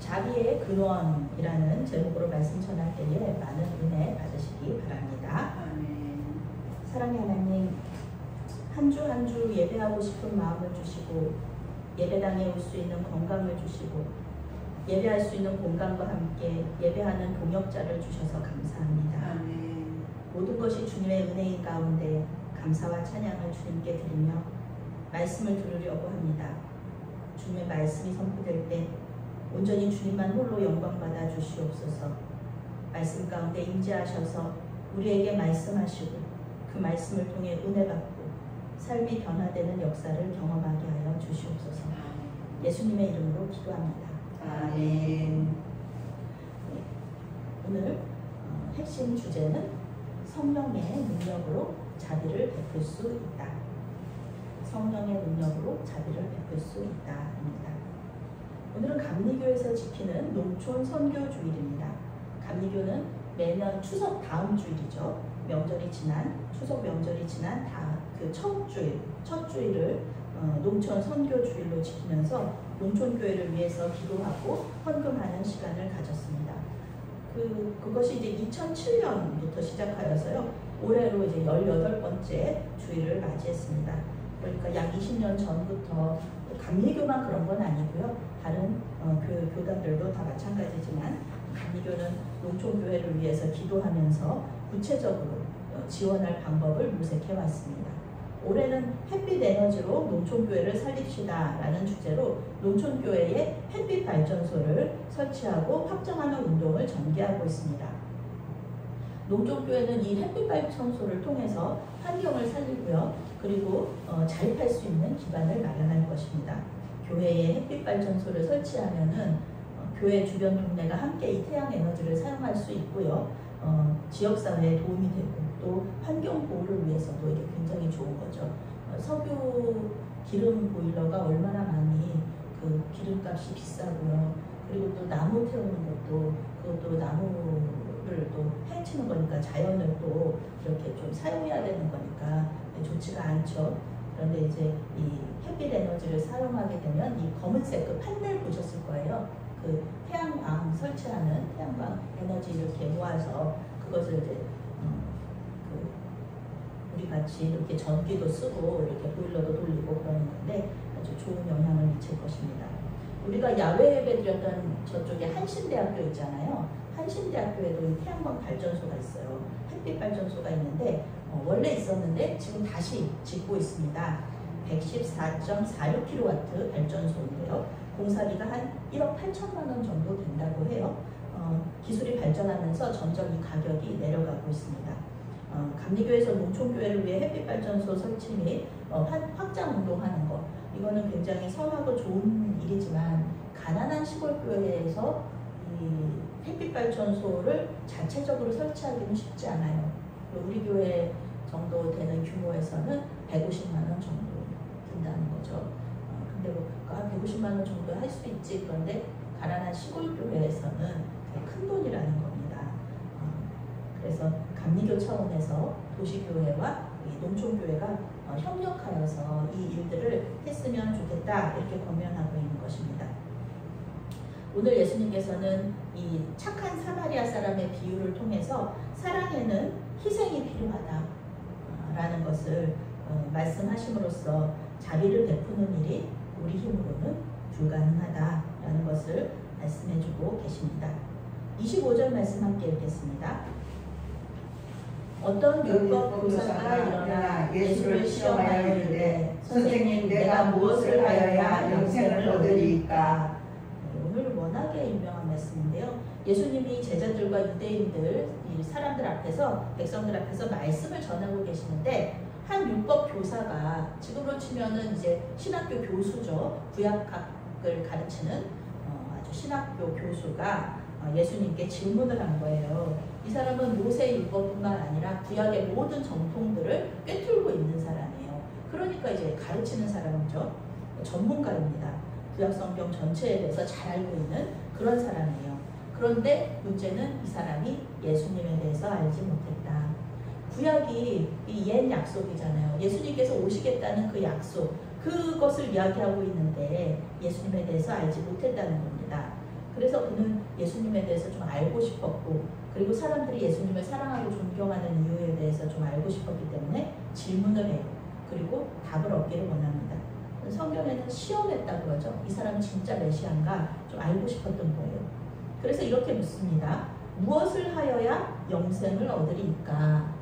자비의 근원이라는 제목으로 말씀 전할 때에 많은 은혜 받으시기 바랍니다. 사랑의 하나님, 한 주 한 주 예배하고 싶은 마음을 주시고 예배당에 올 수 있는 건강을 주시고 예배할 수 있는 공간과 함께 예배하는 동역자를 주셔서 감사합니다. 아멘. 모든 것이 주님의 은혜인 가운데 감사와 찬양을 주님께 드리며 말씀을 들으려고 합니다. 주님의 말씀이 선포될 때 온전히 주님만 홀로 영광받아 주시옵소서. 말씀 가운데 임재하셔서 우리에게 말씀하시고 그 말씀을 통해 은혜 받고 삶이 변화되는 역사를 경험하게 하여 주시옵소서. 예수님의 이름으로 기도합니다. 아멘. 오늘 핵심 주제는 성령의 능력으로 자비를 베풀 수 있다. 성령의 능력으로 자비를 베풀 수 있다입니다. 오늘은 감리교에서 지키는 농촌 선교 주일입니다. 감리교는 매년 추석 다음 주일이죠. 추석 명절이 지난 그 첫 주일을 농촌 선교 주일로 지키면서 농촌교회를 위해서 기도하고 헌금하는 시간을 가졌습니다. 그것이 이제 2007년부터 시작하여서요. 올해로 이제 18번째 주일을 맞이했습니다. 그러니까 약 20년 전부터 감리교만 그런 건 아니고요. 다른 교단들도 다 마찬가지지만 감리교는 농촌교회를 위해서 기도하면서 구체적으로 지원할 방법을 모색해 왔습니다. 올해는 햇빛 에너지로 농촌교회를 살립시다 라는 주제로 농촌교회에 햇빛 발전소를 설치하고 확장하는 운동을 전개하고 있습니다. 농촌교회는 이 햇빛 발전소를 통해서 환경을 살리고요. 그리고 자립할 수 있는 기반을 마련할 것입니다. 교회에 햇빛 발전소를 설치하면은 교회 주변 동네가 함께 이 태양 에너지를 사용할 수 있고요. 지역사회에 도움이 되고 또 환경 보호를 위해서도 이게 굉장히 좋은 거죠. 석유 기름 보일러가 얼마나 많이 그 기름값이 비싸고요. 그리고 또 나무 태우는 그것도 나무를 또 해치는 거니까 자연을 또 이렇게 좀 사용해야 되는 거니까 좋지가 않죠. 그런데 이제 이 햇빛 에너지를 사용하게 되면 이 검은색 그 판넬 보셨을 거예요. 그 태양광 설치하는 태양광 에너지 이렇게 모아서 그것을 이제 우리 같이 이렇게 전기도 쓰고 이렇게 보일러도 돌리고 그러는 건데 아주 좋은 영향을 미칠 것입니다. 우리가 야외 예배 드렸던 저쪽에 한신대학교 있잖아요. 한신대학교에도 이 태양광 발전소가 있어요. 햇빛 발전소가 있는데 원래 있었는데 지금 다시 짓고 있습니다. 114.46kW 발전소인데요. 공사비가 한 1억 8천만 원 정도 된다고 해요. 기술이 발전하면서 점점 이 가격이 내려가고 있습니다. 감리교에서 농촌교회를 위해 햇빛 발전소 설치 및 확장 운동하는 것, 이거는 굉장히 선하고 좋은 일이지만 가난한 시골교회에서 이 햇빛 발전소를 자체적으로 설치하기는 쉽지 않아요. 우리 교회 정도 되는 규모에서는 150만 원 정도 든다는 거죠. 근데 150만 원 정도 할 수 있지. 그런데 가난한 시골교회에서는 큰 돈이라는 겁니다. 그래서 감리교 차원에서 도시교회와 농촌교회가 협력하여서 이 일들을 했으면 좋겠다 이렇게 권면하고 있는 것입니다. 오늘 예수님께서는 이 착한 사마리아 사람의 비유를 통해서 사랑에는 희생이 필요하다라는 것을 말씀하심으로써 자비를 베푸는 일이 우리 힘으로는 불가능하다라는 것을 말씀해주고 계십니다. 25절 말씀 함께 읽겠습니다. 어떤 율법 교사가 일어나 예수를 시험하여 이르되 선생님, 내가 무엇을 하여야 영생을 얻으리이까? 오늘 워낙에 유명한 말씀인데요. 예수님이 제자들과 유대인들, 이 사람들 앞에서, 백성들 앞에서 말씀을 전하고 계시는데 한 율법 교사가, 지금으로 치면은 이제 신학교 교수죠. 구약학을 가르치는 아주 신학교 교수가 예수님께 질문을 한 거예요. 이 사람은 모세 율법뿐만 아니라 구약의 모든 정통들을 꿰뚫고 있는 사람이에요. 그러니까 이제 가르치는 사람이죠. 전문가입니다. 구약 성경 전체에 대해서 잘 알고 있는 그런 사람이에요. 그런데 문제는 이 사람이 예수님에 대해서 알지 못했다. 구약이 이 옛 약속이잖아요. 예수님께서 오시겠다는 그 약속, 그것을 이야기하고 있는데 예수님에 대해서 알지 못했다는 겁니다. 그래서 그는 예수님에 대해서 좀 알고 싶었고, 그리고 사람들이 예수님을 사랑하고 존경하는 이유에 대해서 좀 알고 싶었기 때문에 질문을 해요. 그리고 답을 얻기를 원합니다. 성경에는 시험했다고 하죠. 이 사람은 진짜 메시아인가 좀 알고 싶었던 거예요. 그래서 이렇게 묻습니다. 무엇을 하여야 영생을 얻으리까?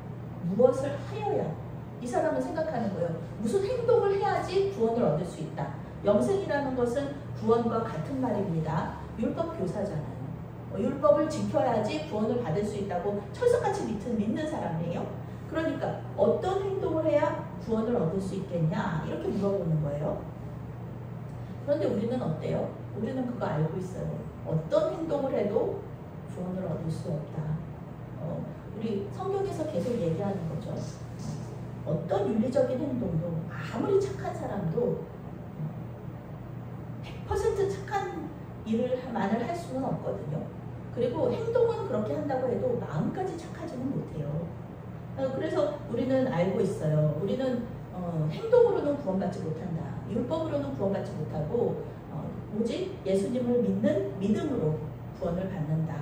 무엇을 하여야? 이 사람은 생각하는 거예요. 무슨 행동을 해야지 구원을 얻을 수 있다. 영생이라는 것은 구원과 같은 말입니다. 율법 교사잖아요. 율법을 지켜야지 구원을 받을 수 있다고 철석같이 믿는 사람이에요. 그러니까 어떤 행동을 해야 구원을 얻을 수 있겠냐 이렇게 물어보는 거예요. 그런데 우리는 어때요? 우리는 그거 알고 있어요. 어떤 행동을 해도 구원을 얻을 수 없다. 우리 성경에서 계속 얘기하는 거죠. 어떤 윤리적인 행동도 아무리 착한 사람도 100% 착한 일을만을 할 수는 없거든요. 그리고 행동은 그렇게 한다고 해도 마음까지 착하지는 못해요. 그래서 우리는 알고 있어요. 우리는 행동으로는 구원받지 못한다. 율법으로는 구원받지 못하고 오직 예수님을 믿는 믿음으로 구원을 받는다.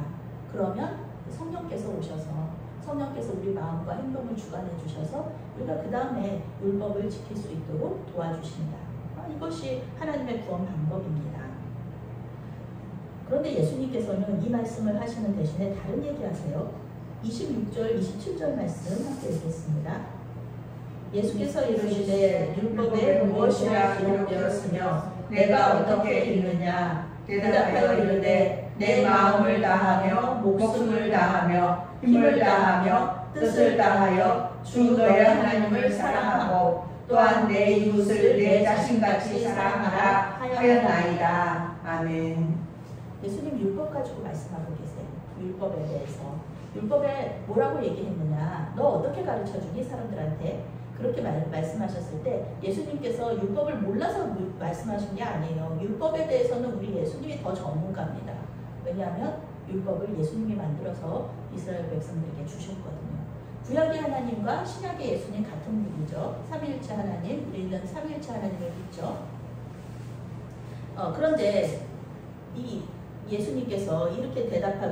그러면 성령께서 오셔서 성령께서 우리 마음과 행동을 주관해 주셔서 우리가 그 다음에 율법을 지킬 수 있도록 도와주신다. 이것이 하나님의 구원 방법입니다. 그런데 예수님께서는 이 말씀을 하시는 대신에 다른 얘기하세요. 26절, 27절 말씀 함께 읽겠습니다. 예수께서 이르시되 율법에 무엇이라 기록되었으며 내가 어떻게 읽느냐? 대답하여 이르되 내 마음을 다하며 목숨을 다하며 힘을 다하며 뜻을 다하여 주 너의 하나님을 사랑하고 또한 내 이웃을 내 자신같이 사랑하라 하였나이다. 아멘. 예수님 율법 가지고 말씀하고 계세요. 율법에 대해서. 율법에 뭐라고 얘기했느냐? 너 어떻게 가르쳐주니? 사람들한테. 그렇게 말씀하셨을 때 예수님께서 율법을 몰라서 말씀하신 게 아니에요. 율법에 대해서는 우리 예수님이 더 전문가입니다. 왜냐하면 율법을 예수님이 만들어서 이스라엘 백성들에게 주셨거든요. 구약의 하나님과 신약의 예수님 같은 분이죠. 삼위일체 하나님, 우리는 삼위일체 하나님을 믿죠. 그런데 이 예수님께서 이렇게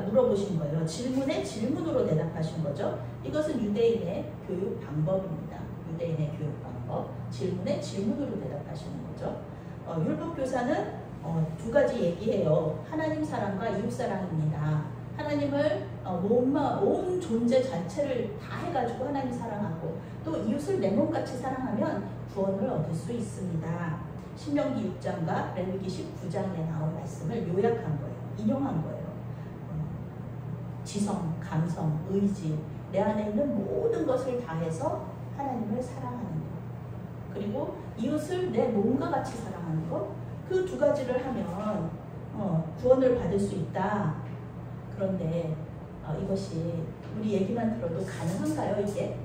물어보신 거예요. 질문에 질문으로 대답하신 거죠. 이것은 유대인의 교육 방법입니다. 유대인의 교육 방법. 질문에 질문으로 대답하시는 거죠. 율법 교사는 두 가지 얘기해요. 하나님 사랑과 이웃 사랑입니다. 하나님을 온 존재 자체를 다 해가지고 하나님 사랑하고 또 이웃을 내 몸같이 사랑하면 구원을 얻을 수 있습니다. 신명기 6장과 레위기 19장에 나온 말씀을 요약한 거예요. 인용한 거예요. 지성, 감성, 의지, 내 안에 있는 모든 것을 다해서 하나님을 사랑하는 것. 그리고 이웃을 내 몸과 같이 사랑하는 것. 그 두 가지를 하면 구원을 받을 수 있다. 그런데 이것이 우리 얘기만 들어도 가능한가요, 이게?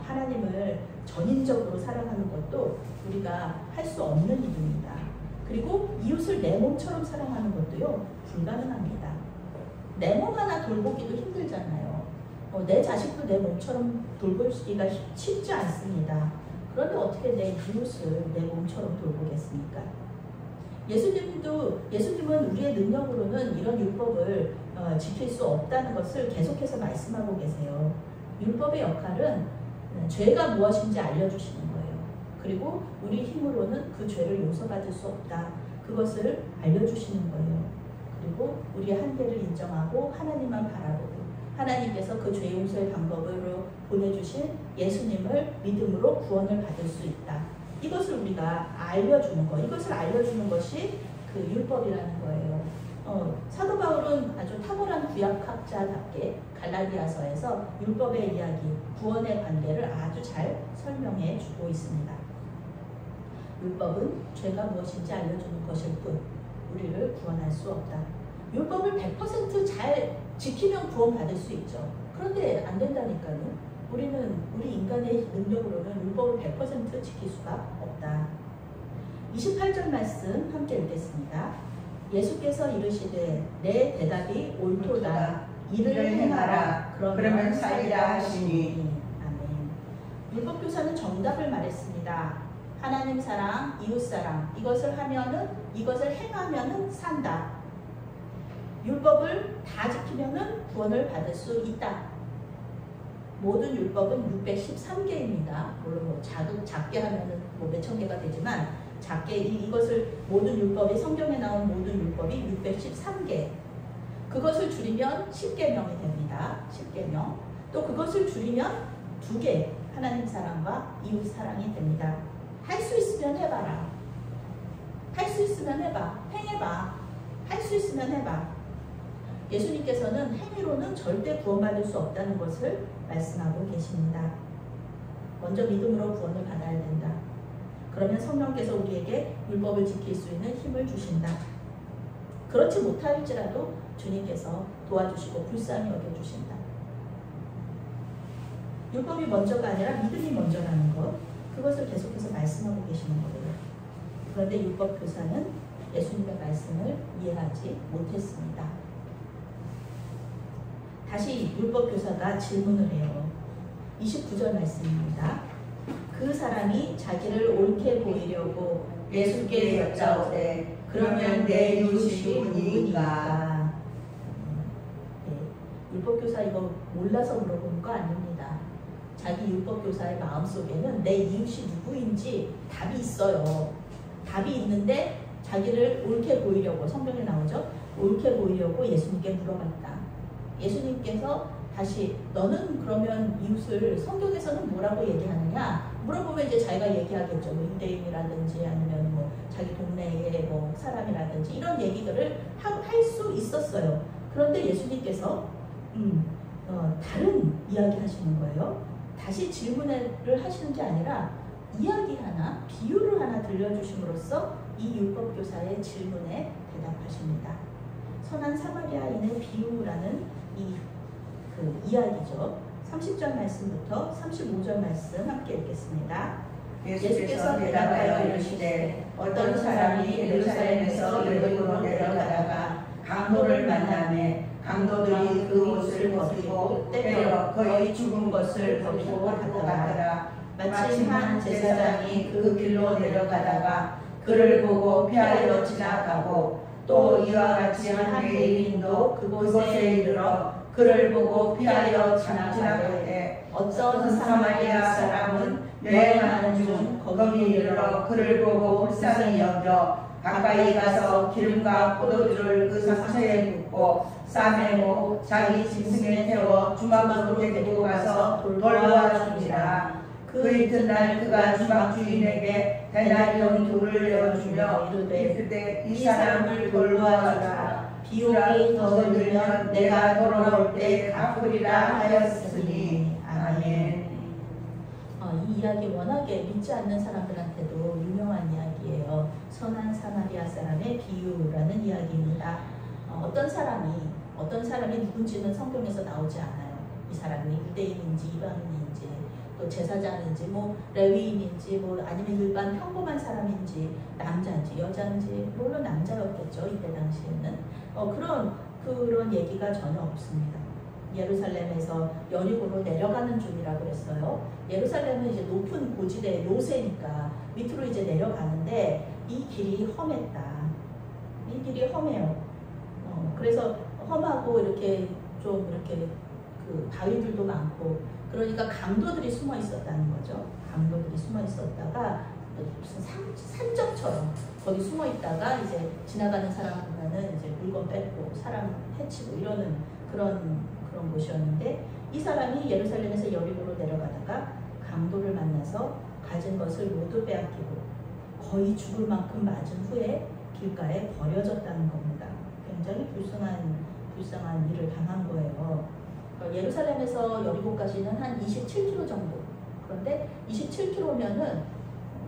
하나님을 전인적으로 사랑하는 것도 우리가 할 수 없는 일입니다. 그리고 이웃을 내 몸처럼 사랑하는 것도요, 불가능합니다. 내 몸 하나 돌보기도 힘들잖아요. 내 자식도 내 몸처럼 돌보기가 쉽지 않습니다. 그런데 어떻게 내 이웃을 내 몸처럼 돌보겠습니까? 예수님은 우리의 능력으로는 이런 율법을 지킬 수 없다는 것을 계속해서 말씀하고 계세요. 율법의 역할은 죄가 무엇인지 알려주시는 거예요. 그리고 우리 힘으로는 그 죄를 용서받을 수 없다. 그것을 알려주시는 거예요. 그리고 우리의 한계를 인정하고 하나님만 바라보고 하나님께서 그 죄 용서의 방법으로 보내주신 예수님을 믿음으로 구원을 받을 수 있다. 이것을 우리가 알려주는 거, 이것을 알려주는 것이 그 율법이라는 거예요. 사도 바울은 아주 탁월한 구약학자답게 갈라디아서에서 율법의 이야기, 구원의 관계를 아주 잘 설명해 주고 있습니다. 율법은 죄가 무엇인지 알려주는 것일 뿐 우리를 구원할 수 없다. 율법을 100% 잘 지키면 구원받을 수 있죠. 그런데 안 된다니까요. 우리 인간의 능력으로는 율법을 100% 지킬 수가 없다. 28절 말씀 함께 읽겠습니다. 예수께서 이르시되 내 대답이 옳도다. 이를 행하라. 그러면 살리라 하시니. 아멘. 율법교사는 정답을 말했습니다. 하나님 사랑, 이웃 사랑. 이것을 행하면은 산다. 율법을 다 지키면은 구원을 받을 수 있다. 모든 율법은 613개입니다. 물론 뭐 작게 하면은 뭐 몇천 개가 되지만 작게 이것을 모든 율법이 성경에 나온 모든 율법이 613개. 그것을 줄이면 10계명이 됩니다. 10계명. 또 그것을 줄이면 2개. 하나님 사랑과 이웃 사랑이 됩니다. 할 수 있으면 해봐라. 할 수 있으면 해봐. 행해봐. 할 수 있으면 해봐. 예수님께서는 행위로는 절대 구원받을 수 없다는 것을 말씀하고 계십니다. 먼저 믿음으로 구원을 받아야 된다. 그러면 성령께서 우리에게 율법을 지킬 수 있는 힘을 주신다. 그렇지 못할지라도 주님께서 도와주시고 불쌍히 여겨주신다. 율법이 먼저가 아니라 믿음이 먼저라는 것, 그것을 계속해서 말씀하고 계시는 거예요. 그런데 율법 교사는 예수님의 말씀을 이해하지 못했습니다. 다시 율법 교사가 질문을 해요. 29절 말씀입니다. 그 사람이 자기를 옳게 보이려고 예수께 여짜오되 그러면 내 이웃이 누구니까? 율법교사 이거 몰라서 물어보는 거 아닙니다. 자기 율법교사의 마음속에는 내 이웃이 누구인지 답이 있어요. 답이 있는데 자기를 옳게 보이려고, 성경에 나오죠? 옳게 보이려고 예수님께 물어봤다. 예수님께서 다시 너는 그러면 이웃을 성경에서는 뭐라고 얘기하느냐? 물어보면 이제 자기가 얘기하겠죠. 뭐 유대인이라든지 아니면 뭐 자기 동네의 뭐 사람이라든지 이런 얘기들을 할 수 있었어요. 그런데 예수님께서 다른 이야기 하시는 거예요. 다시 질문을 하시는 게 아니라 이야기 하나, 비유를 하나 들려주심으로써 이 율법교사의 질문에 대답하십니다. 선한 사마리아인의 비유라는 그 이야기죠. 30절 말씀부터 35절 말씀 함께 읽겠습니다. 예수께서 대답하여 이르시되 어떤 사람이 예루살렘에서 여리고로 내려가다가 강도를 만나매 강도들이 그 옷을 벗기고 때려 거의 죽은 것을 벗기고 갔더라. 마침 한 제사장이 그 길로 내려가다가 그를 보고 피하여 지나가고 또 이와 같이 한 레위인도 그곳에 이르러 그를 보고 피하여 지나가되 어떤 사마리아 사람은 여행하는 중 거기 이르러 그를 보고 불쌍히 여겨 가까이 가서 기름과 포도주를 그 상처에 붓고 싸매고 자기 짐승에 태워 주막으로 데리고 가서 돌보아주니라. 그 이튿날 그가 주막 주인에게 데나리온 둘을 내어주며 이르되 이 사람을 돌보아주라. 비용이 더 들면 내가 돌아올 때 갚으리라 하였으니. 아멘. 이 이야기 워낙에 믿지 않는 사람들한테도 유명한 이야기예요. 선한 사마리아 사람의 비유라는 이야기입니다. 어떤 사람이 누군지는 성경에서 나오지 않아요. 이 사람이 유대인인지 이방인인지 또 제사장인지 뭐 레위인인지 뭐 아니면 일반 평범한 사람인지 남자인지 여자인지 물론 남자였겠죠. 이때 당시에는 그런 얘기가 전혀 없습니다. 예루살렘에서 여리고로 내려가는 중이라고 그랬어요. 예루살렘은 이제 높은 고지대 요새니까 밑으로 이제 내려가는데 이 길이 험했다. 이 길이 험해요. 그래서 험하고 이렇게 좀 이렇게 그 바위들도 많고 그러니까 강도들이 숨어 있었다는 거죠. 강도들이 숨어 있었다가 무슨 산적처럼 거기 숨어 있다가 이제 지나가는 사람 보면은 이제 물건 뺏고 사람 해치고 이러는 그런 곳이었는데 이 사람이 예루살렘에서 여리고로 내려가다가 강도를 만나서 가진 것을 모두 빼앗기고 거의 죽을 만큼 맞은 후에 길가에 버려졌다는 겁니다. 굉장히 불쌍한 일을 당한 거예요. 예루살렘에서 여리고까지는 한 27km 정도. 그런데 27km면은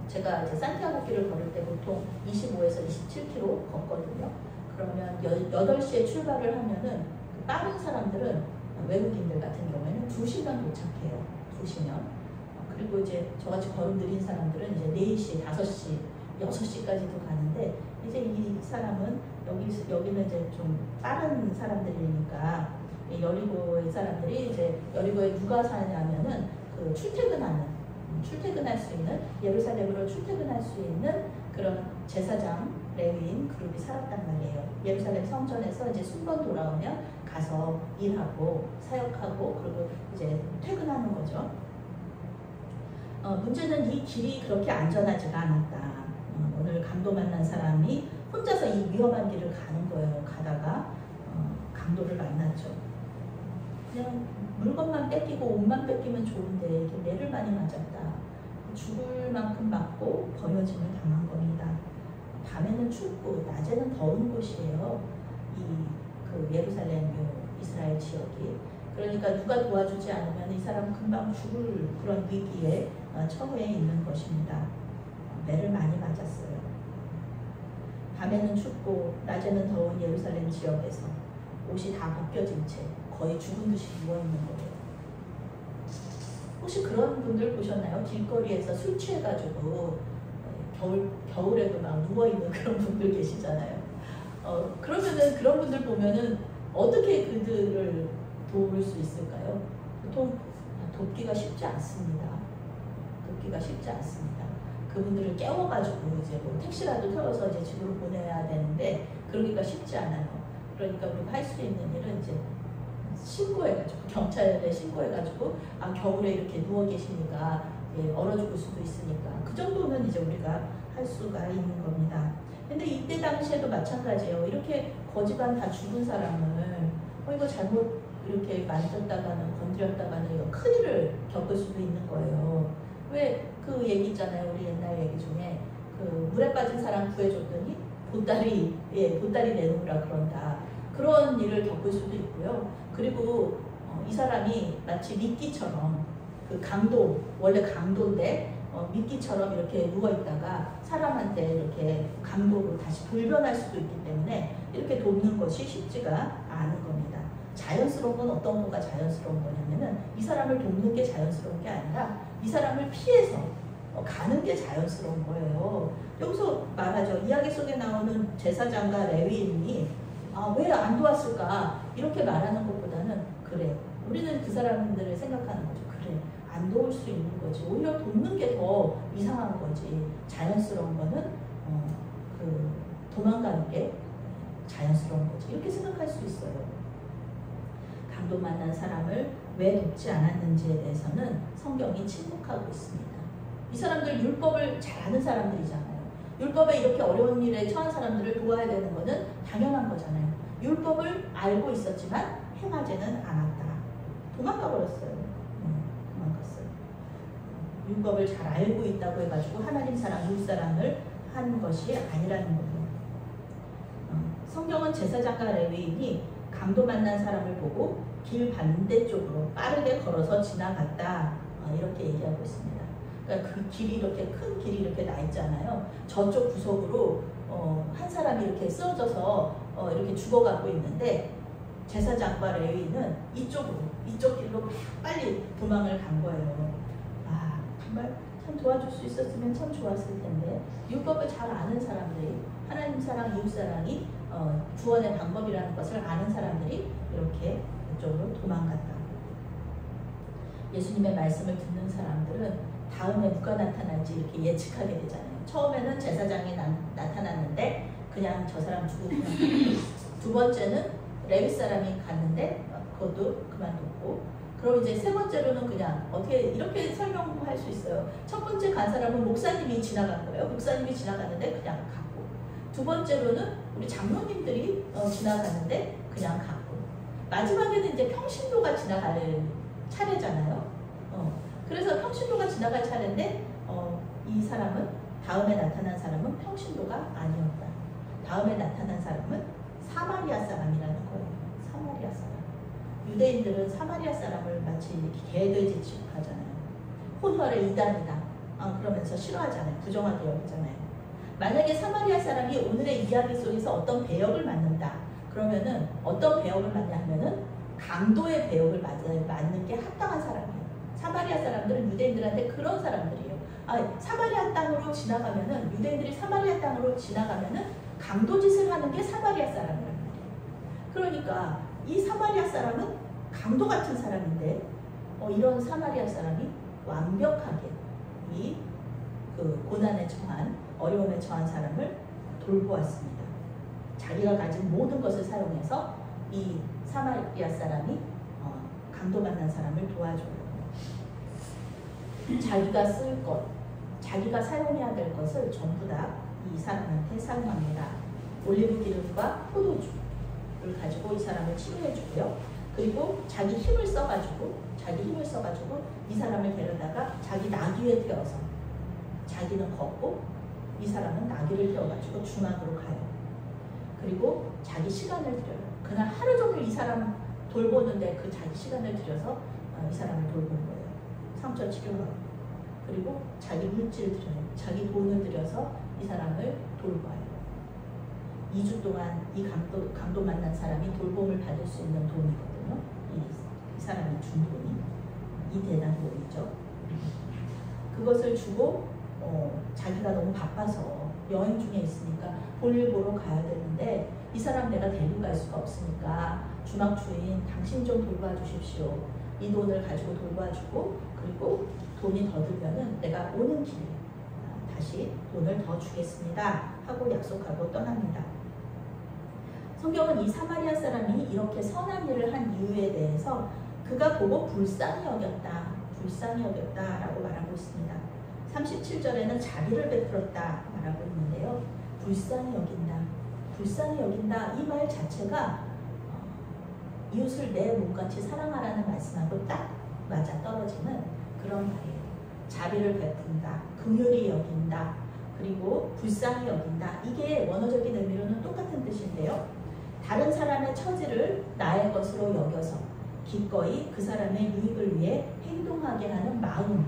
제가 이제 산티아고 길을 걸을 때 보통 25에서 27km 걷거든요. 그러면 8시에 출발을 하면은 빠른 사람들은 외국인들 같은 경우에는 2시간 도착해요. 2시면. 그리고 이제 저같이 걸음 느린 사람들은 이제 4시, 5시, 6시까지도 가는데 이제 이 사람은 여기는 이제 좀 빠른 사람들이니까 여리고의 사람들이 이제 여리고에 누가 사냐면은 그 출퇴근할 수 있는 예루살렘으로 출퇴근할 수 있는 그런 제사장 레위인 그룹이 살았단 말이에요. 예루살렘 성전에서 이제 순번 돌아오면 가서 일하고 사역하고 그리고 이제 퇴근하는 거죠. 문제는 이 길이 그렇게 안전하지가 않았다. 오늘 강도 만난 사람이 혼자서 이 위험한 길을 가는 거예요. 가다가 강도를 만났죠. 그냥 물건만 뺏기고 옷만 뺏기면 좋은데 이렇게 매를 많이 맞았다. 죽을 만큼 맞고 버려짐을 당한 겁니다. 밤에는 춥고 낮에는 더운 곳이에요. 그 예루살렘 이스라엘 지역이. 그러니까 누가 도와주지 않으면 이 사람 금방 죽을 그런 위기에 처해 있는 것입니다. 매를 많이 맞았어요. 밤에는 춥고 낮에는 더운 예루살렘 지역에서 옷이 다 벗겨진 채 거의 죽은 듯이 누워있는 거예요. 혹시 그런 분들 보셨나요? 길거리에서 술 취해가지고 겨울에도 막 누워있는 그런 분들 계시잖아요. 그러면은 그런 분들 보면은 어떻게 그들을 도울 수 있을까요? 보통 돕기가 쉽지 않습니다. 돕기가 쉽지 않습니다. 그분들을 깨워가지고 이제 뭐 택시라도 태워서 이제 집으로 보내야 되는데 그러기가 쉽지 않아요. 그러니까 우리가 할 수 있는 일은 이제 신고해가지고 경찰에 신고해가지고 겨울에 이렇게 누워 계시니까 얼어 죽을 수도 있으니까 그 정도는 이제 우리가 할 수가 있는 겁니다. 근데 이때 당시에도 마찬가지예요. 이렇게 거지반 다 죽은 사람을 이거 잘못 이렇게 만졌다가는 건드렸다가는 이거 큰일을 겪을 수도 있는 거예요. 왜 그 얘기 있잖아요. 우리 옛날 얘기 중에 그 물에 빠진 사람 구해줬더니 보따리 내놓으라 그런다. 그런 일을 겪을 수도 있고요. 그리고 이 사람이 마치 미끼처럼 그 강도, 원래 강도인데 미끼처럼 이렇게 누워있다가 사람한테 이렇게 강도로 다시 돌변할 수도 있기 때문에 이렇게 돕는 것이 쉽지가 않은 겁니다. 자연스러운 건 어떤 거가 자연스러운 거냐면은 이 사람을 돕는 게 자연스러운 게 아니라 이 사람을 피해서 가는 게 자연스러운 거예요. 여기서 말하죠. 이야기 속에 나오는 제사장과 레위인이 왜 안 도왔을까? 이렇게 말하는 것보다는 그래. 우리는 그 사람들을 생각하는 거죠. 그래. 안 도울 수 있는 거지. 오히려 돕는 게 더 이상한 거지. 자연스러운 거는 도망가는 게 자연스러운 거지. 이렇게 생각할 수 있어요. 강도 만난 사람을 왜 돕지 않았는지에 대해서는 성경이 침묵하고 있습니다. 이 사람들 율법을 잘 아는 사람들이잖아요. 율법에 이렇게 어려운 일에 처한 사람들을 도와야 되는 것은 당연한 거잖아요. 율법을 알고 있었지만 행하지는 않았다. 도망가 버렸어요. 도망갔어요. 율법을 잘 알고 있다고 해가지고 하나님 사랑, 이웃 사랑을 한 것이 아니라는 거예요. 성경은 제사장과 레위인이 강도 만난 사람을 보고 길 반대쪽으로 빠르게 걸어서 지나갔다. 이렇게 얘기하고 있습니다. 그러니까 그 길이 이렇게 큰 길이 이렇게 나 있잖아요. 저쪽 구석으로 한 사람이 이렇게 쓰러져서 이렇게 죽어가고 있는데 제사장과 레위인은 이쪽 길로 빨리 도망을 간 거예요. 정말 참 도와줄 수 있었으면 참 좋았을 텐데 율법을 잘 아는 사람들이 하나님 사랑, 이웃 사랑이 구원의 방법이라는 것을 아는 사람들이 이렇게 이쪽으로 도망갔다. 예수님의 말씀을 듣는 사람들은 다음에 누가 나타날지 이렇게 예측하게 되잖아요. 처음에는 제사장이 나타났는데 그냥 저 사람 죽고 그냥 두 번째는 레위 사람이 갔는데 그것도 그만뒀고 그럼 이제 세 번째로는 그냥 어떻게 이렇게 설명할 수 있어요. 첫 번째 간 사람은 목사님이 지나간 거예요. 목사님이 지나갔는데 그냥 갔고 두 번째로는 우리 장로님들이 지나갔는데 그냥 갔고 마지막에는 이제 평신도가 지나갈 차례잖아요. 그래서 평신도가 지나갈 차례인데 이 사람은 다음에 나타난 사람은 평신도가 아니었다. 다음에 나타난 사람은 사마리아 사람이라는 거예요. 사마리아 사람. 유대인들은 사마리아 사람을 마치 개돼지 취급하잖아요. 혼혈의 이단이다. 그러면서 싫어하잖아요. 부정하게 여기잖아요. 만약에 사마리아 사람이 오늘의 이야기 속에서 어떤 배역을 맡는다. 그러면은 어떤 배역을 맡냐 하면은 강도의 배역을 맡는 게 합당한 사람이에요. 사마리아 사람들은 유대인들한테 그런 사람들이에요. 사마리아 땅으로 지나가면은 유대인들이 사마리아 땅으로 지나가면은 강도짓을 하는 게 사마리아 사람이란 말이에요. 그러니까 이 사마리아 사람은 강도 같은 사람인데 이런 사마리아 사람이 완벽하게 이 고난에 처한 어려움에 처한 사람을 돌보았습니다. 자기가 가진 모든 것을 사용해서 이 사마리아 사람이 강도 만난 사람을 도와줘요. 자기가 쓸 것, 자기가 사용해야 될 것을 전부 다 이 사람한테 사용합니다. 올리브 기름과 포도주를 가지고 이 사람을 치료해주고요. 그리고 자기 힘을 써가지고 이 사람을 데려다가 자기 나귀에 태워서 자기는 걷고 이 사람은 나귀를 태워가지고 주막으로 가요. 그리고 자기 시간을 들여요. 그날 하루 종일 이 사람 돌보는데 그 자기 시간을 들여서 이 사람을 돌본 거예요. 상처 치료하고. 그리고 자기 물질을 들여요. 자기 돈을 들여서 이 사람을 돌봐요. 2주 동안 이 강도 만난 사람이 돌봄을 받을 수 있는 돈이거든요. 이 사람이 준 돈이. 이 대단 돈이죠. 그것을 주고 자기가 너무 바빠서 여행 중에 있으니까 볼일 보러 가야 되는데 이 사람 내가 데리고 갈 수가 없으니까 주막 주인 당신 좀 돌봐 주십시오. 이 돈을 가지고 돌봐주고 그리고 돈이 더 들면은 내가 오는 길에 다시 돈을 더 주겠습니다 하고 약속하고 떠납니다. 성경은 이 사마리아 사람이 이렇게 선한 일을 한 이유에 대해서 그가 보고 불쌍히 여겼다 라고 말하고 있습니다. 37절에는 자비를 베풀었다 말하고 있는데요. 불쌍히 여긴다 이 말 자체가 이웃을 내 몸같이 사랑하라는 말씀하고 딱 맞아 떨어지는 그런 말이에요. 자비를 베푼다, 긍휼히 여긴다, 그리고 불쌍히 여긴다. 이게 원어적인 의미로는 똑같은 뜻인데요. 다른 사람의 처지를 나의 것으로 여겨서 기꺼이 그 사람의 유익을 위해 행동하게 하는 마음,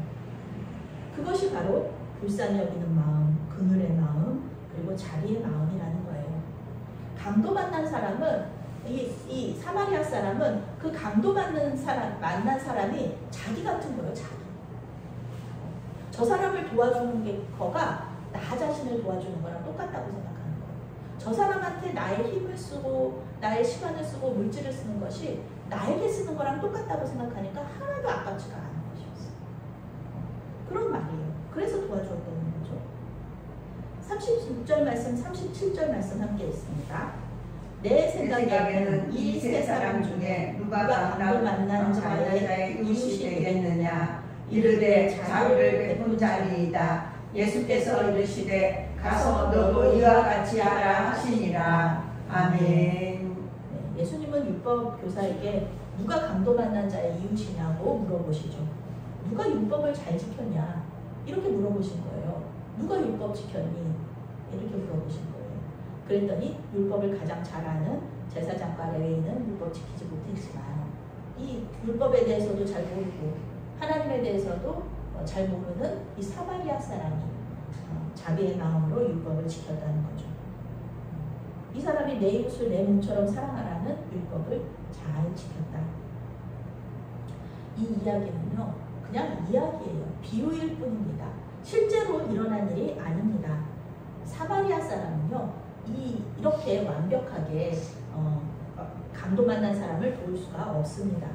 그것이 바로 불쌍히 여기는 마음, 긍휼의 마음, 그리고 자비의 마음이라는 거예요. 강도 만난 사람은 이 사마리아 사람은 그 강도 만난 사람이 자기 같은 거예요. 자기. 저 사람을 도와주는 거가 나 자신을 도와주는 거랑 똑같다고 생각하는 거예요. 저 사람한테 나의 힘을 쓰고 나의 시간을 쓰고 물질을 쓰는 것이 나에게 쓰는 거랑 똑같다고 생각하니까 하나도 아깝지가 않은 것이었어요. 그런 말이에요. 그래서 도와주었다는 거죠. 36절 말씀, 37절 말씀 함께 있습니다. 내 생각에는 이 세 사람 중에 누가 강도 만난 자의 이웃이 되겠느냐. 이르되 자비를 베푼 자니이다. 예수께서 이르시되 가서 너도 이와 같이 하라 하시니라. 아멘. 네, 예수님은 율법 교사에게 누가 강도 만난 자의 이웃이냐고 물어보시죠. 누가 율법을 잘 지켰냐 이렇게 물어보신 거예요. 누가 율법 지켰니? 이렇게 물어보신 거예요. 그랬더니 율법을 가장 잘 아는 제사장과 레위인은 율법 지키지 못했지만 이 율법에 대해서도 잘 모르고 하나님에 대해서도 잘 모르는 이 사마리아 사람이 자비의 마음으로 율법을 지켰다는 거죠. 이 사람이 내 이웃을 내 몸처럼 사랑하라는 율법을 잘 지켰다. 이 이야기는요, 그냥 이야기예요. 비유일 뿐입니다. 실제로 일어난 일이 아닙니다. 사마리아 사람은요, 이렇게 완벽하게 강도 만난 사람을 도울 수가 없습니다.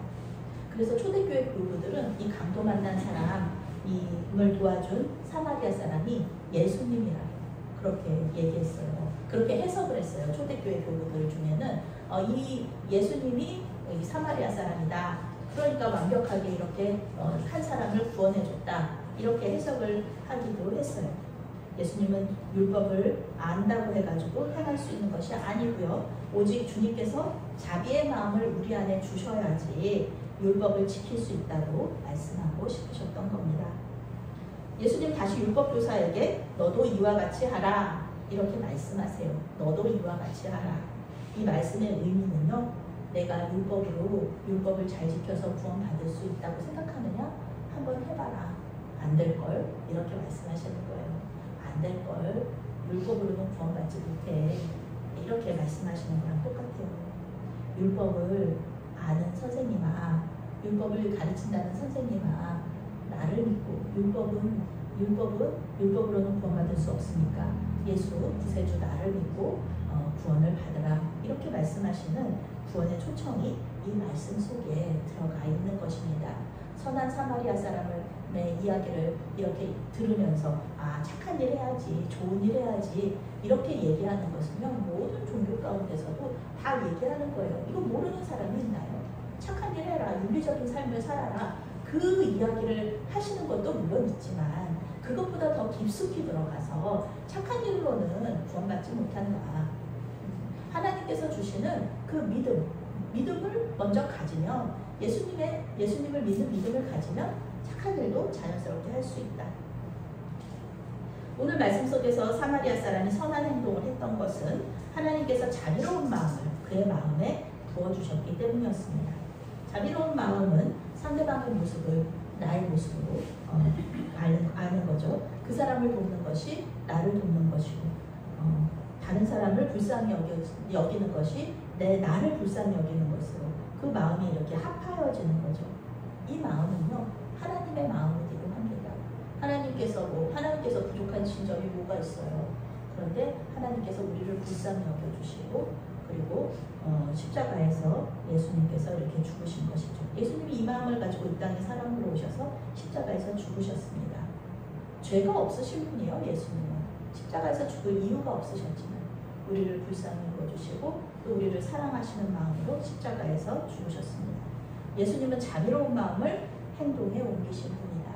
그래서 초대교회 교우들은 이 강도 만난 사람을 도와준 사마리아 사람이 예수님이라 그렇게 얘기했어요. 그렇게 해석을 했어요. 초대교회 교우들 중에는 이 예수님이 이 사마리아 사람이다. 그러니까 완벽하게 이렇게 한 사람을 구원해줬다. 이렇게 해석을 하기도 했어요. 예수님은 율법을 안다고 해가지고 행할 수 있는 것이 아니고요. 오직 주님께서 자비의 마음을 우리 안에 주셔야지 율법을 지킬 수 있다고 말씀하고 싶으셨던 겁니다. 예수님 다시 율법교사에게 너도 이와 같이 하라 이렇게 말씀하세요. 너도 이와 같이 하라. 이 말씀의 의미는요. 내가 율법을 잘 지켜서 구원받을 수 있다고 생각하느냐? 한번 해봐라. 안 될걸? 이렇게 말씀하시는 거예요. 안 될걸? 율법으로는 구원받지 못해. 이렇게 말씀하시는 거랑 똑같아요. 율법을 아는 선생님아, 율법을 가르친다는 선생님아, 나를 믿고 율법으로는 구원받을 수 없으니까 예수 구세주 나를 믿고 구원을 받으라. 이렇게 말씀하시는 구원의 초청이 이 말씀 속에 들어가 있는 것입니다. 선한 사마리아 사람을 사람의 이야기를 이렇게 들으면서 아 착한 일 해야지, 좋은 일 해야지 이렇게 얘기하는 것은요 모든 종교 가운데서도 다 얘기하는 거예요. 이거 모르는 사람이 있나요? 착한 일 해라, 윤리적인 삶을 살아라 그 이야기를 하시는 것도 물론 있지만 그것보다 더 깊숙이 들어가서 착한 일로는 구원받지 못한다. 하나님께서 주시는 그 믿음을 먼저 가지면 예수님을 믿는 믿음을 가지면 착한 일도 자연스럽게 할 수 있다. 오늘 말씀 속에서 사마리아 사람이 선한 행동을 했던 것은 하나님께서 자비로운 마음을 그의 마음에 부어주셨기 때문이었습니다. 자비로운 마음은 상대방의 모습을 나의 모습으로 아는 거죠. 그 사람을 돕는 것이 나를 돕는 것이고 다른 사람을 불쌍히 여기는 것이 나를 불쌍히 여기는 것으로 그 마음이 이렇게 합하여지는 거죠. 이 마음은요 하나님의 마음이기도 합니다. 하나님께서 부족하신 점이 뭐가 있어요. 그런데 하나님께서 우리를 불쌍히 여겨주시고 그리고 십자가에서 예수님께서 이렇게 죽으신 것이죠. 예수님이 이 마음을 가지고 이 땅에 사람으로 오셔서 십자가에서 죽으셨습니다. 죄가 없으신 분이에요. 예수님은 십자가에서 죽을 이유가 없으셨지만 우리를 불쌍히 여겨주시고 또 우리를 사랑하시는 마음으로 십자가에서 죽으셨습니다. 예수님은 자비로운 마음을 행동에 옮기신 분이다.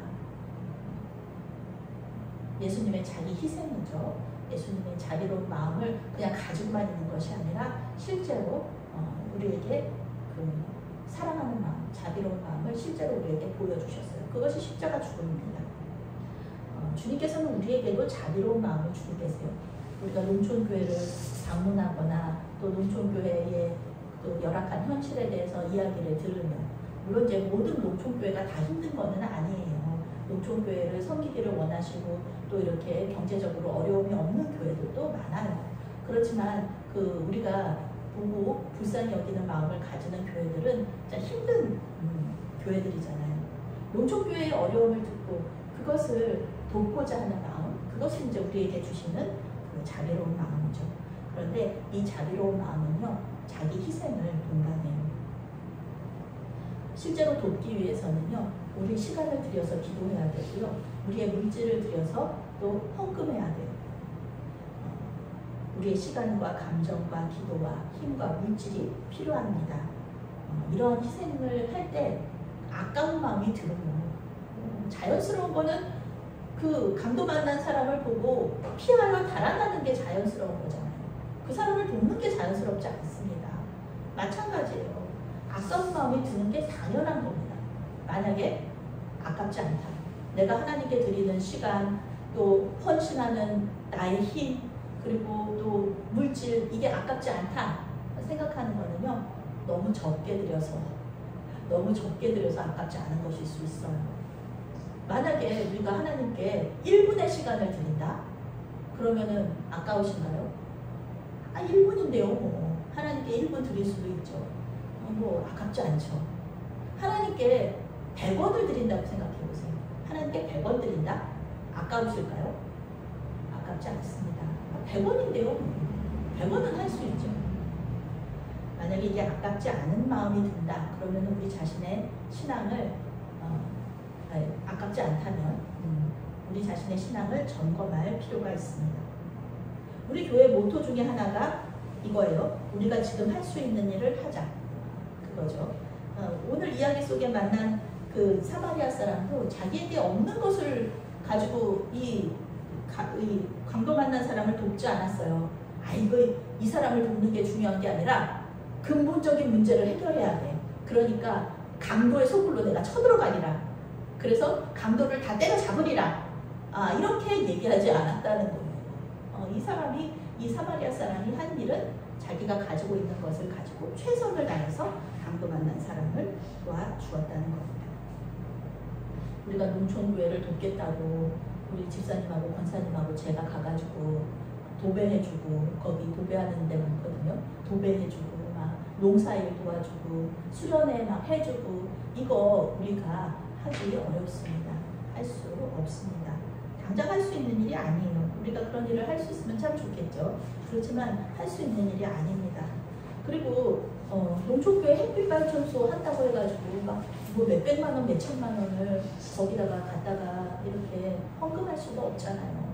예수님의 자기 희생이죠. 예수님의 자비로운 마음을 그냥 가지고만 있는 것이 아니라 실제로 우리에게 그 사랑하는 마음, 자비로운 마음을 실제로 우리에게 보여주셨어요. 그것이 십자가 죽음입니다. 주님께서는 우리에게도 자비로운 마음을 주고 계세요. 우리가 농촌교회를 방문하거나 또 농촌교회의 또 열악한 현실에 대해서 이야기를 들으면 물론 이제 모든 농촌교회가 다 힘든 것은 아니에요. 농촌교회를 섬기기를 원하시고 또 이렇게 경제적으로 어려움이 없는 교회들도 많아요. 그렇지만 우리가 보고 불쌍히 여기는 마음을 가지는 교회들은 진짜 힘든 교회들이잖아요. 농촌교회의 어려움을 듣고 그것을 돕고자 하는 마음, 그것이 이제 우리에게 주시는 그 자비로운 마음이죠. 그런데 이 자비로운 마음은요, 자기 희생을 동반해요. 실제로 돕기 위해서는요, 우리 시간을 들여서 기도해야 되고요, 우리의 물질을 들여서 또 헌금해야 돼요. 우리의 시간과 감정과 기도와 힘과 물질이 필요합니다. 이런 희생을 할 때 아까운 마음이 들어요. 자연스러운 거는 그 강도 만난 사람을 보고 피하여 달아나는 게 자연스러운 거잖아요. 그 사람을 돕는 게 자연스럽지 않습니다. 마찬가지예요. 아까운 마음이 드는 게 당연한 겁니다. 만약에 아깝지 않다. 내가 하나님께 드리는 시간, 또 헌신하는 나의 힘, 그리고 또 물질, 이게 아깝지 않다 생각하는 거는요, 너무 적게 드려서 아깝지 않은 것일 수 있어요. 만약에 우리가 하나님께 1분의 시간을 드린다? 그러면은 아까우신가요? 1분인데요, 뭐. 하나님께 1분 드릴 수도 있죠. 뭐 아깝지 않죠. 하나님께 100원을 드린다고 생각해 보세요. 하나님께 100원 드린다? 아까우실까요? 아깝지 않습니다. 100원인데요. 100원은 할 수 있죠. 만약에 이게 아깝지 않은 마음이 든다. 그러면 우리 자신의 신앙을 아깝지 않다면 우리 자신의 신앙을 점검할 필요가 있습니다. 우리 교회 모토 중에 하나가 이거예요. 우리가 지금 할 수 있는 일을 하자. 그거죠. 오늘 이야기 속에 만난 그 사마리아 사람도 자기에게 없는 것을 가지고 이 강도 만난 사람을 돕지 않았어요. 이 사람을 돕는 게 중요한 게 아니라 근본적인 문제를 해결해야 돼. 그러니까 강도의 소굴로 내가 쳐들어가리라. 그래서 강도를 다 때려잡으리라. 이렇게 얘기하지 않았다는 거예요. 이 사마리아 사람이 한 일은 자기가 가지고 있는 것을 가지고 최선을 다해서 강도 만난 사람을 도와주었다는 겁니다. 우리가 농촌교회를 돕겠다고 우리 집사님하고 권사님하고 제가 가가지고 도배해주고, 거기 도배하는 데 많거든요. 도배해주고 막 농사일 도와주고 수련회 막 해주고, 이거 우리가 하기 어렵습니다. 할 수 없습니다. 당장 할 수 있는 일이 아니에요. 우리가 그런 일을 할 수 있으면 참 좋겠죠. 그렇지만 할 수 있는 일이 아닙니다. 그리고 농촌교회 햇빛 발전소 한다고 해가지고 막 뭐 몇백만 원, 몇천만 원을 거기다가 갖다가 이렇게 헌금할 수도 없잖아요.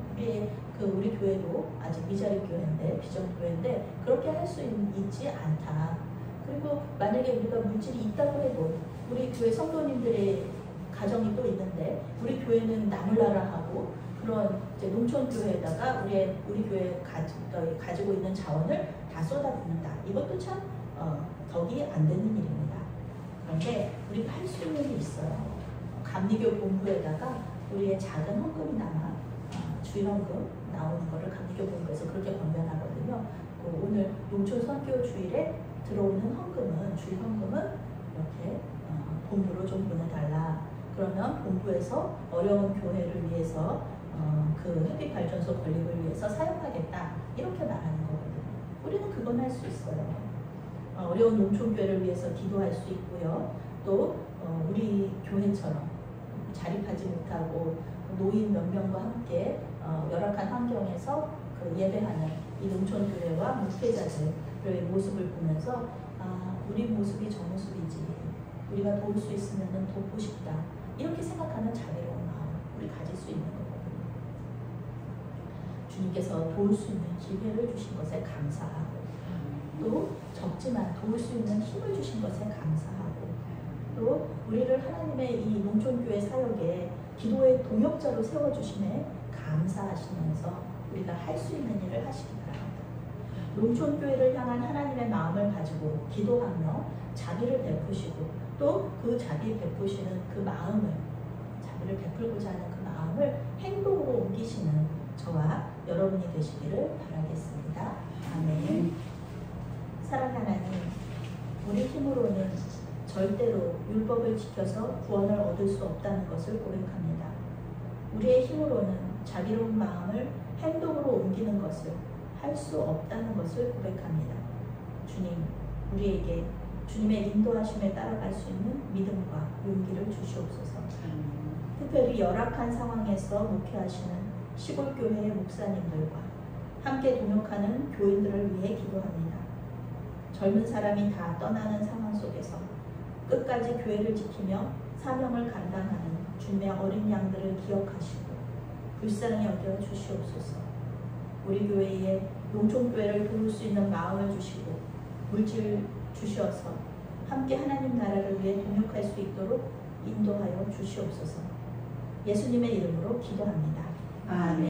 우리 교회도 아직 미자립 교회인데, 비전 교회인데 그렇게 할 수 있지 않다. 그리고 만약에 우리가 물질이 있다고 해도 우리 교회 성도님들의 가정이 또 있는데 우리 교회는 나물나라 하고 그런 이제 농촌 교회에다가 우리 교회 가지고 있는 자원을 다 쏟아붓는다. 이것도 참 덕이 안 되는 일입니다. 그런데 우리가 할 수 있는 게 있어요. 감리교 본부에다가 우리의 작은 헌금이나마 주일헌금 나오는 거를 감리교 본부에서 그렇게 권면하거든요. 오늘 농촌 선교 주일에 들어오는 헌금은 주일헌금은 이렇게 본부로 좀 보내달라. 그러면 본부에서 어려운 교회를 위해서 그 햇빛 발전소 건립을 위해서 사용하겠다. 이렇게 말하는 거거든요. 우리는 그건 할 수 있어요. 어려운 농촌교회를 위해서 기도할 수 있고요. 또 우리 교회처럼 자립하지 못하고 노인 몇 명과 함께 열악한 환경에서 그 예배하는 이 농촌교회와 목회자들의 모습을 보면서 우리 모습이 저 모습이지. 우리가 도울 수 있으면 돕고 싶다. 이렇게 생각하는 자비로운 마음 우리 가질 수 있는 거거든요. 주님께서 도울 수 있는 기회를 주신 것에 감사하고 또 적지만 도울 수 있는 힘을 주신 것에 감사하고 또 우리를 하나님의 이 농촌교회 사역에 기도의 동역자로 세워주심에 감사하시면서 우리가 할 수 있는 일을 하시기 바랍니다. 농촌교회를 향한 하나님의 마음을 가지고 기도하며 자비를 베푸시고 또 그 자비 베푸시는 그 마음을 자비를 베풀고자 하는 그 마음을 행동으로 옮기시는 저와 여러분이 되시기를 바라겠습니다. 아멘. 사랑하는 하나님, 우리 힘으로는 절대로 율법을 지켜서 구원을 얻을 수 없다는 것을 고백합니다. 우리의 힘으로는 자비로운 마음을 행동으로 옮기는 것을 할 수 없다는 것을 고백합니다. 주님, 우리에게 주님의 인도하심에 따라갈 수 있는 믿음과 용기를 주시옵소서. 특별히 열악한 상황에서 목회하시는 시골교회의 목사님들과 함께 동역하는 교인들을 위해 기도합니다. 젊은 사람이 다 떠나는 상황 속에서 끝까지 교회를 지키며 사명을 감당하는 주님의 어린 양들을 기억하시고 불쌍히 여겨 주시옵소서. 우리 교회에 농촌교회를 도울 수 있는 마음을 주시고 물질 주셔서 함께 하나님 나라를 위해 동역할 수 있도록 인도하여 주시옵소서. 예수님의 이름으로 기도합니다. 아멘.